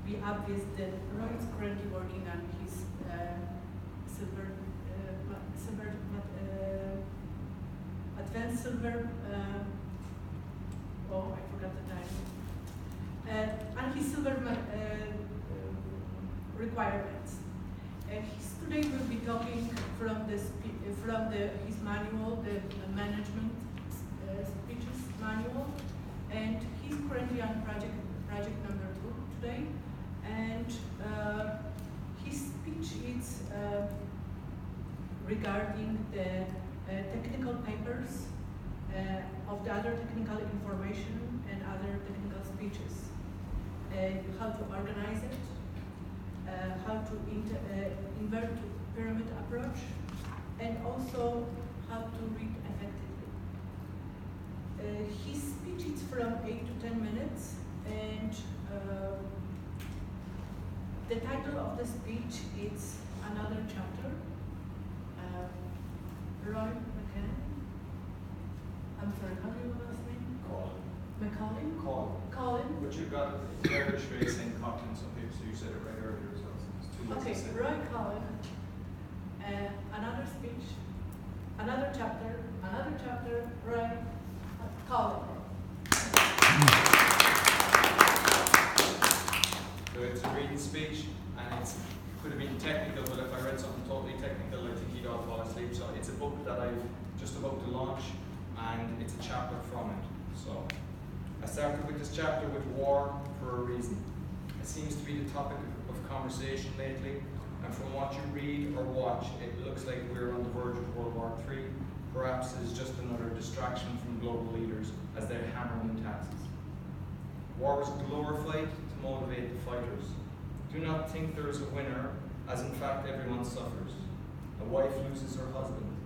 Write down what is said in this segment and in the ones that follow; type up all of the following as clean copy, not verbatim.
be obvious that Roy is currently working on his advanced silver. Oh, I forgot the title. And his silver requirements. Today we'll be talking from his manual, the management speeches manual, and he's currently on project number 2 today. And his speech is regarding the technical papers of the other technical information and other technical speeches, how to organize it, how to invert pyramid approach, and also how to read effectively. His speech is from 8 to 10 minutes, and the title of the speech is Another Chapter. Roy McCann. I'm sorry, how do you last name? Colin. Macaulay? Colin. But you've got Irish race and content, so you said it right earlier as well. So Okay, Roy Colin. Another speech, another chapter, Roy Colin. So it's a reading speech, and it could have been technical, but if I read something totally technical, I think he'd all fall asleep. So it's a book that I've just about to launch, and it's a chapter from it. So I started with this chapter with war for a reason. It seems to be the topic of conversation lately, and from what you read or watch, it looks like we're on the verge of World War III. Perhaps it's just another distraction from global leaders as they hammer new taxes. War was glorified to motivate the fighters. Do not think there is a winner, as in fact everyone suffers. A wife loses her husband,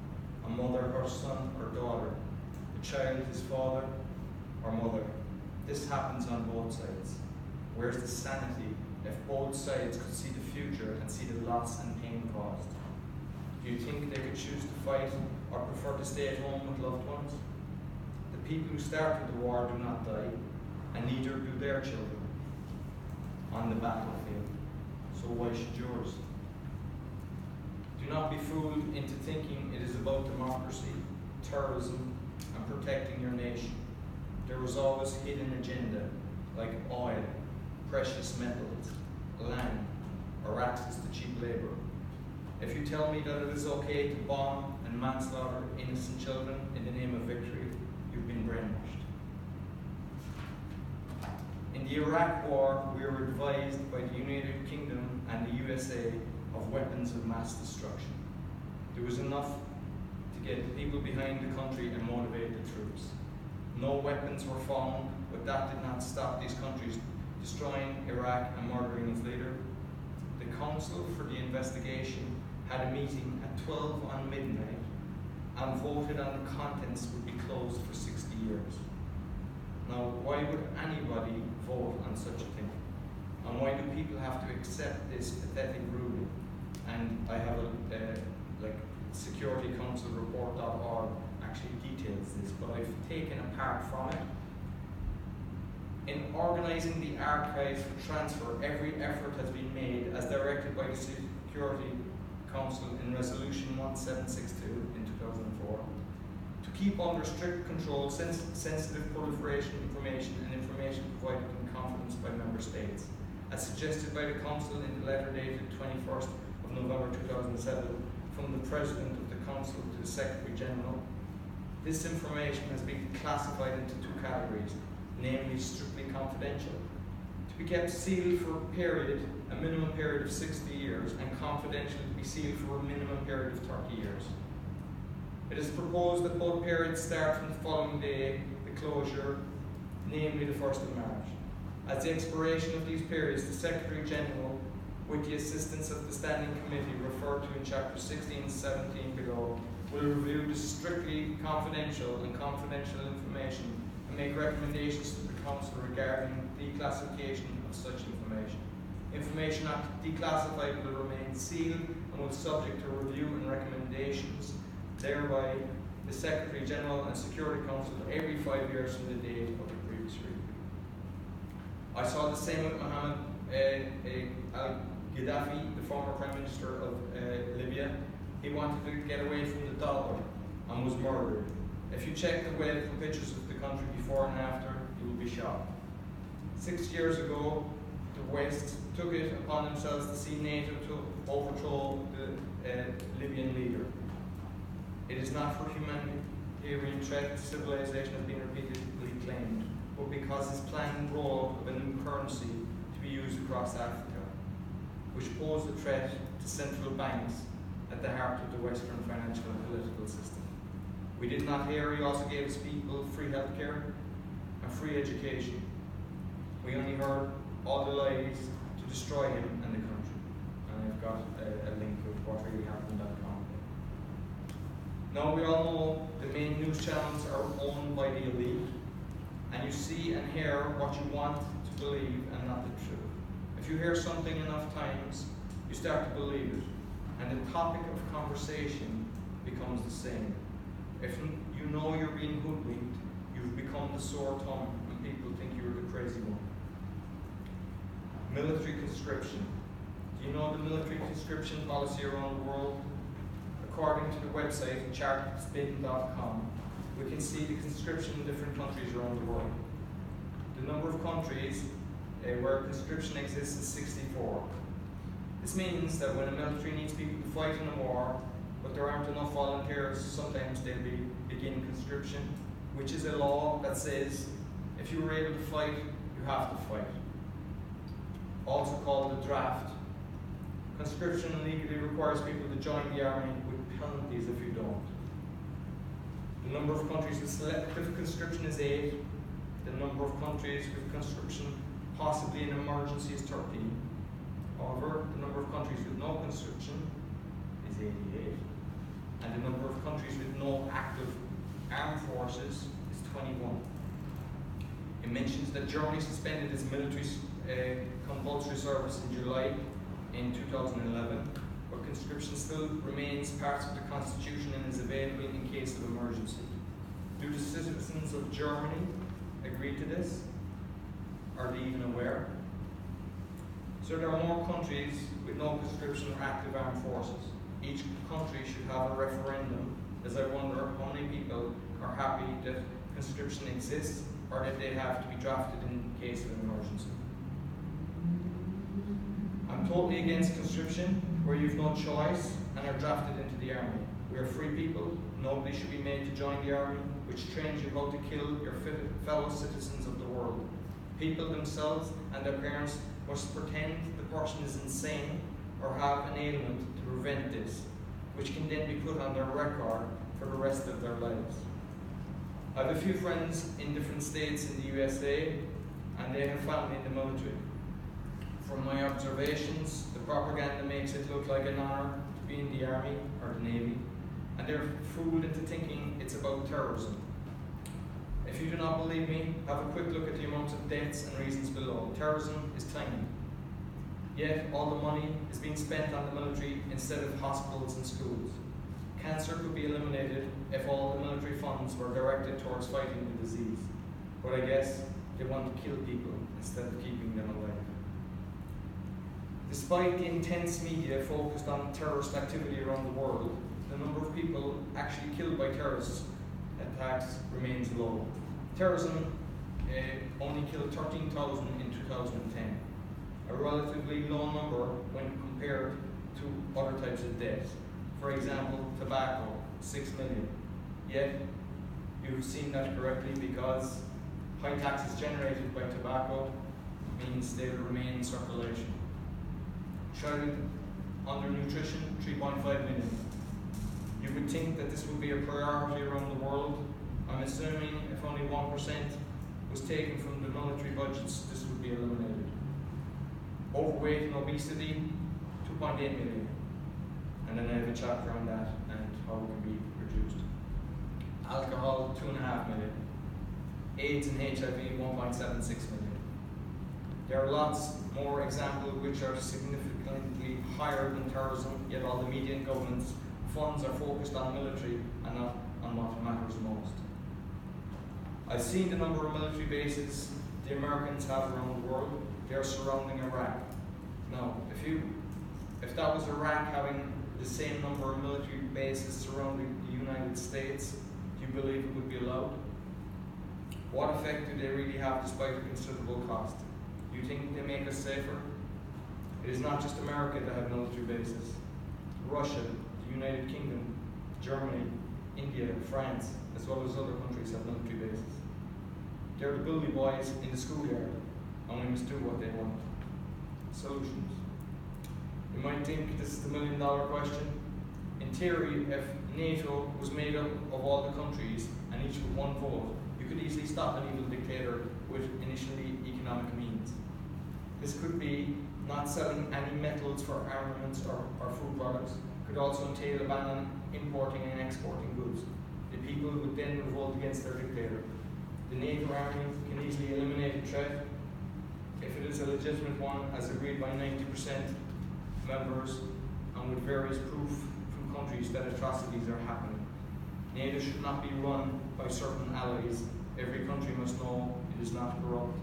a mother her son or daughter, a child his father or mother. This happens on both sides. Where's the sanity if both sides could see the future and see the loss and pain caused? Do you think they could choose to fight or prefer to stay at home with loved ones? The people who started the war do not die, and neither do their children on the battlefield. So why should yours? Do not be fooled into thinking it is about democracy, terrorism, and protecting your nation. There is always a hidden agenda, like oil, precious metals, land, or access to cheap labor. If you tell me that it is okay to bomb and manslaughter innocent children in the name of victory, you've been brainwashed. In the Iraq War, we were advised by the United Kingdom and the USA of weapons of mass destruction. There was enough to get the people behind the country and motivate the troops. No weapons were found, but that did not stop these countries destroying Iraq and murdering its leader. The Council for the Investigation had a meeting at 12 on midnight and voted on the contents would be closed for 60 years. Now, why would anybody vote on such a thing? And why do people have to accept this pathetic ruling? And I have securitycouncilreport.org actually details this, but I've taken a part from it. In organising the archives for transfer, every effort has been made as directed by the Security Council in Resolution 1762 in 2004 to keep under strict control sensitive proliferation information and information provided in confidence by Member States, as suggested by the Council in the letter dated 21st of November 2007 from the President of the Council to the Secretary General. This information has been classified into 2 categories, namely strictly confidential, to be kept sealed for a minimum period of 60 years, and confidential to be sealed for a minimum period of 30 years. It is proposed that both periods start from the following day, the closure, namely the 1st of March. At the expiration of these periods, the Secretary General, with the assistance of the Standing Committee referred to in Chapter 16 and 17 below, will review the strictly confidential and confidential information and make recommendations to the Council regarding declassification of such information. Information not declassified will remain sealed and will subject to review and recommendations, thereby the Secretary General and Security Council every 5 years from the date of the previous review. I saw the same with Mohammed Gaddafi, the former Prime Minister of Libya, he wanted to get away from the dollar and was murdered. If you check the web for pictures of the country before and after, you will be shocked. 6 years ago, the West took it upon themselves to see NATO to overthrow the Libyan leader. It is not for humanitarian threat to civilization as being repeatedly claimed, but because his planned rollout of a new currency to be used across Africa, which posed a threat to central banks at the heart of the Western financial and political system. We did not hear he also gave his people free healthcare and free education. We only heard all the lies to destroy him and the country. And I've got a link with whatreallyhappened.com. Now we all know the main news channels are owned by the elite, and you see and hear what you want to believe and not the truth. If you hear something enough times, you start to believe it, and the topic of conversation becomes the same. If you know you're being hoodwinked, you've become the sore tongue, and people think you're the crazy one. Military conscription. Do you know the military conscription policy around the world? According to the website chartspin.com, we can see the conscription in different countries around the world. The number of countries where conscription exists is 64. This means that when a military needs people to fight in a war, but there aren't enough volunteers, sometimes they'll begin conscription, which is a law that says if you were able to fight, you have to fight. Also called the draft. Conscription legally requires people to join the army with penalties if you don't. The number of countries with selective conscription is 8. The number of countries with conscription possibly an emergency is 13. However, the number of countries with no conscription is 88. And the number of countries with no active armed forces is 21. It mentions that Germany suspended its military compulsory service in July in 2011, but conscription still remains part of the constitution and is available in case of emergency. Do the citizens of Germany agree to this? Are they even aware? So there are more countries with no conscription or active armed forces. Each country should have a referendum, as I wonder how many people are happy that conscription exists or that they have to be drafted in case of an emergency. I'm totally against conscription, where you've no choice and are drafted into the army. We are free people. Nobody should be made to join the army, which trains you how to kill your fellow citizens of the world. People themselves and their parents must pretend the person is insane or have an ailment to prevent this, which can then be put on their record for the rest of their lives. I have a few friends in different states in the USA, and they have family in the military. From my observations, the propaganda makes it look like an honor to be in the army or the navy, and they're fooled into thinking it's about terrorism. If you do not believe me, have a quick look at the amounts of deaths and reasons below. Terrorism is tiny. Yet all the money is being spent on the military instead of hospitals and schools. Cancer could be eliminated if all the military funds were directed towards fighting the disease. But I guess they want to kill people instead of keeping them alive. Despite the intense media focused on terrorist activity around the world, the number of people actually killed by terrorist attacks remains low. Terrorism only killed 13,000 in 2010, a relatively low number when compared to other types of deaths. For example, tobacco, 6 million. Yet, you've seen that correctly, because high taxes generated by tobacco means they will remain in circulation. Child undernutrition, 3.5 million. You would think that this would be a priority around the world. I'm assuming if only 1% was taken from the military budgets, this would be eliminated. Overweight and obesity, 2.8 million. And then I have a chapter on that and how it can be reduced. Alcohol, 2.5 million. AIDS and HIV, 1.76 million. There are lots more examples which are significantly higher than terrorism, yet all the media and government's funds are focused on military and not on what matters most. I've seen the number of military bases the Americans have around the world. they're surrounding Iraq. Now, if that was Iraq having the same number of military bases surrounding the United States, do you believe it would be allowed? What effect do they really have despite the considerable cost? Do you think they make us safer? It is not just America that have military bases. Russia, the United Kingdom, Germany, India, France, as well as other countries have military bases. They're the bully boys in the schoolyard, and we must do what they want. Solutions. You might think this is the million-dollar question. In theory, if NATO was made up of all the countries and each with one vote, you could easily stop an evil dictator with initially economic means. This could be not selling any metals for armaments or food products. Could also entail a ban on importing and exporting goods. The people would then revolt against their dictator. The NATO army can easily eliminate the threat if it is a legitimate one, as agreed by 90% members, and with various proof from countries that atrocities are happening. NATO should not be run by certain allies. Every country must know it is not corrupt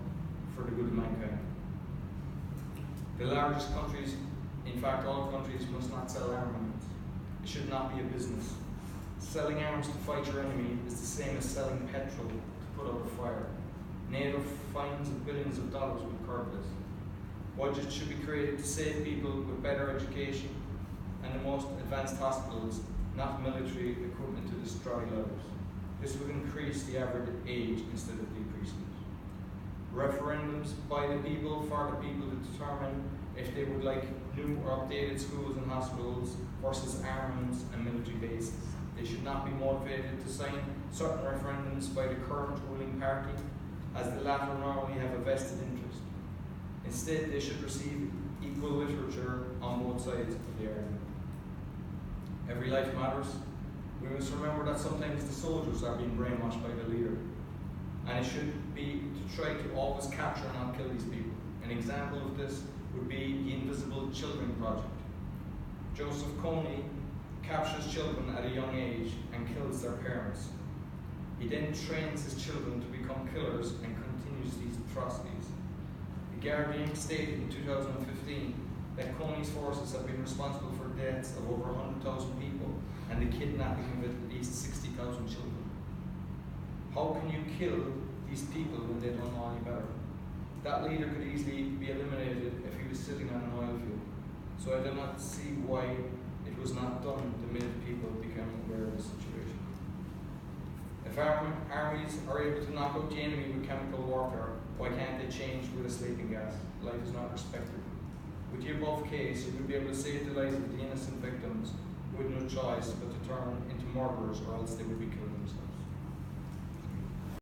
for the good of mankind. The largest countries, in fact all countries, must not sell armaments. It should not be a business. Selling arms to fight your enemy is the same as selling petrol to put out a fire. NATO fines of billions of dollars would curb this. Budgets should be created to save people with better education and the most advanced hospitals, not military equipment to destroy lives. This would increase the average age instead of decreasing it. Referendums by the people, for the people, to determine if they would like new or updated schools and hospitals versus armaments and military bases. They should not be motivated to sign certain referendums by the current ruling party, as the latter normally have a vested interest. Instead, they should receive equal literature on both sides of the argument. Every life matters. We must remember that sometimes the soldiers are being brainwashed by the leader, and it should be to try to always capture and not kill these people. An example of this would be the Invisible Children Project. Joseph Kony captures children at a young age and kills their parents. He then trains his children to become killers and continues these atrocities. The Guardian stated in 2015 that Kony's forces have been responsible for deaths of over 100,000 people and the kidnapping of at least 60,000 children. How can you kill these people when they don't know any better? That leader could easily be eliminated if he was sitting on an oil field. So I do not see why it was not done the minute people became aware of the situation. If armies are able to knock out the enemy with chemical warfare, why can't they change with a sleeping gas? Life is not respected. With the above case, you would be able to save the lives of the innocent victims with no choice but to turn into murderers, or else they would be killing themselves.